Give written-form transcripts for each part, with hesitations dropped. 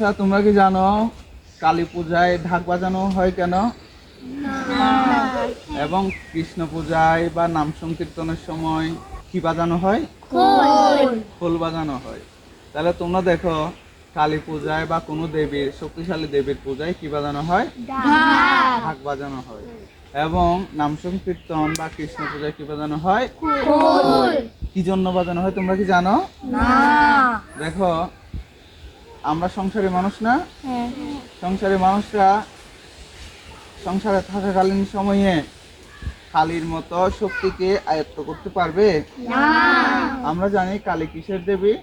আচ্ছা, তোমরা কি জানো কালী পূজায় ঢাক বাজানো হয় কেন? এবং কৃষ্ণ পূজায় বা নাম সংকীর্তনের সময় কি বাজানো হয়? খোল বাজানো হয়। তাহলে তোমরা দেখো, কালী পূজায় বা কোনো দেবীর, শক্তিশালী দেবীর পূজায় কি বাজানো হয়? ঢাক বাজানো হয়। এবং নাম সংকীর্তন বা কৃষ্ণ পূজায় কি বাজানো হয়? কি জন্য বাজানো হয় তোমরা কি জানো? দেখো, আমরা সংসারী মানুষ না? সংসারী মানুষরা সংসারে থাকাকালীন সময়ে কালীর মতো শক্তিকে আয়ত্ত করতে পারবে? আমরা জানি কালী কিসের দেবী?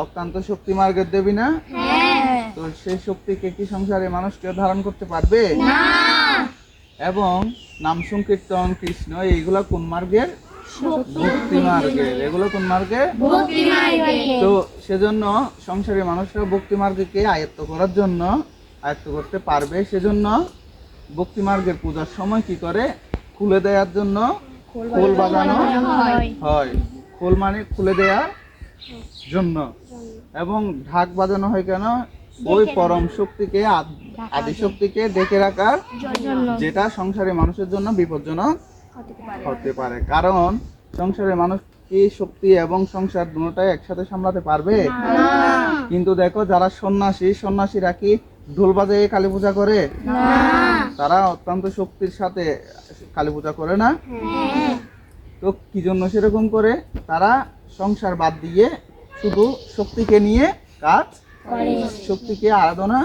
অত্যন্ত শক্তি মার্গের দেবী না? তো সেই শক্তিকে কি সংসারে মানুষকে ধারণ করতে পারবে? এবং নাম সংকীর্তন কৃষ্ণ এইগুলা কোন মার্গের? ভক্তি মার্গের। এগুলো কোন মার্গে? তো সেজন্য সংসারী মানুষরা ভক্তি মার্গকে আয়ত্ত করার জন্য, আয়ত্ত করতে পারবে সেজন্য ভক্তি মার্গের পূজার সময় কি করে? খুলে দেওয়ার জন্য খোল বাজানো হয়। খোল মানে খুলে দেওয়ার জন্য। এবং ঢাক বাজানো হয় কেন? ওই পরম শক্তিকে, আদি শক্তিকে ডেকে রাখার, যেটা সংসারী মানুষের জন্য বিপজ্জনক হতে পারে। কারণ সংসারের মানুষ কি শক্তি এবং সংসার দুটোটাই একসাথে সামলাতে পারবে? কিন্তু দেখো, যারা সন্ন্যাসীরা কি ঢোল বাজিয়ে কালী পূজা করে? তারা অত্যন্ত শক্তির সাথে কালী পূজা করে না? তো কি জন্য সেরকম করে? তারা সংসার বাদ দিয়ে শুধু শক্তিকে নিয়ে কাজ, শক্তিকে আরাধনা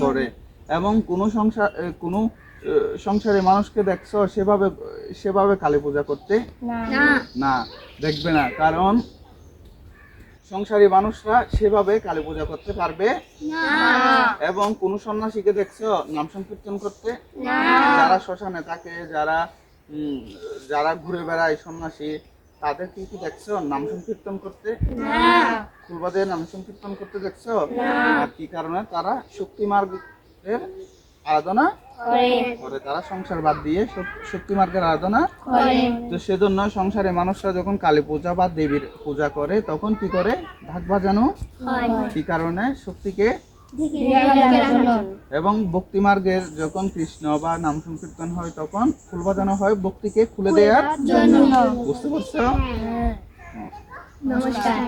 করে। এবং কোনো সংসারে মানুষকে দেখছো সেভাবে কালী পূজা করতে? না, দেখবে না। কারণ সংসারী মানুষরা সেভাবে কালী পূজা করতে পারবে এবং কোন সন্ন্যাসীকে দেখছো নাম সংকীর্তন করতে? যারা শ্মশানে থাকে, যারা ঘুরে বেড়ায় সন্ন্যাসী, তাদের কি দেখছো নাম সংকীর্তন করতে? ফুলবাদে নাম সংকীর্তন করতে দেখছো? আর কি কারণে? তারা শক্তি মার্গের আরাধনা করে। তারা সংসার বাদ দিয়ে শক্তি মার্গের আরাধনা করে। তো সেজন্য সংসারে মানুষরা যখন কালী পূজা বা দেবীর পূজা করে তখন কি করে? ঢাক বাজানো হয়। কি কারণে? শক্তিকে। এবং ভক্তি মার্গের যখন কৃষ্ণ বা নাম সংকীর্তন হয় তখন ফুল বাজানো হয় ভক্তিকে খুলে দেওয়ার জন্য। বুঝতে পারছো? নমস্কার।